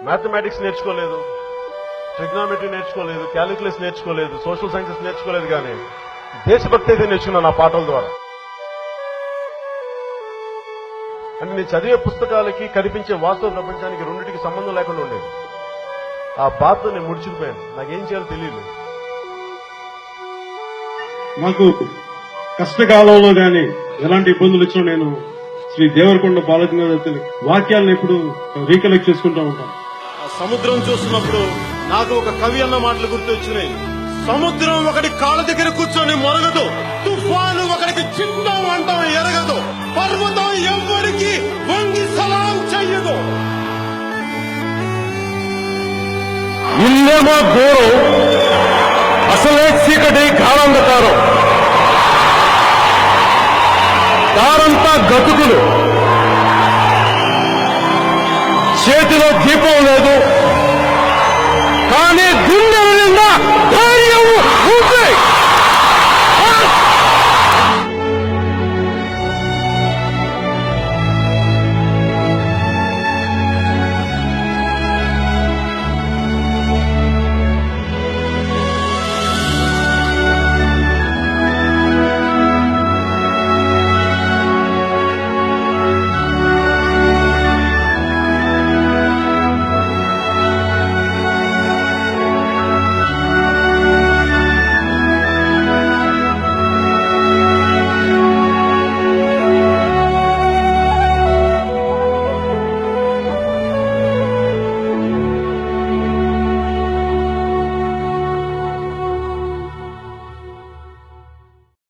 Mathematics నేర్చుకోలేదు, trigonometry నేర్చుకోలేదు, calculus నేర్చుకోలేదు, సోషల్ సైన్సెస్ నేర్చుకోలేదు, కానీ దేశభక్తి అయితే నేర్చుకున్నాను నా పాటల ద్వారా. అంటే నేను చదివే పుస్తకాలకి కనిపించే వాస్తవ ప్రపంచానికి రెండింటికి సంబంధం లేకుండా ఉండేది. ఆ బాధతో నేను ముడిచిపోయాను, నాకేం చేయాలో తెలియదు. నాకు కష్టకాలంలో గాని ఎలాంటి ఇబ్బందులు వచ్చినా నేను శ్రీ దేవరకొండ బాలచంద్ర వాక్యాలను ఎప్పుడు రీకలెక్ట్ చేసుకుంటూ ఉంటాను. సముద్రం చూస్తున్నప్పుడు నాకు ఒక కవి అన్న మాటలు గుర్తొచ్చినాయి. సముద్రం ఒకటి కాళ్ళ దగ్గర కూర్చొని మొరగదు, తుఫాను ఒకటికి చిన్న వంటం ఎరగదు, పర్వతం ఎవ్వరికి వంగి సలాం చెయ్యదు. ఇల్లేమో దూరం, అసలే చీకటి గాఢంధకారం, దారంతా గతుకులు, చేతిలో దీపం లేదు, కానీ గుండెల నిండా ధైర్యం ఊపిరి.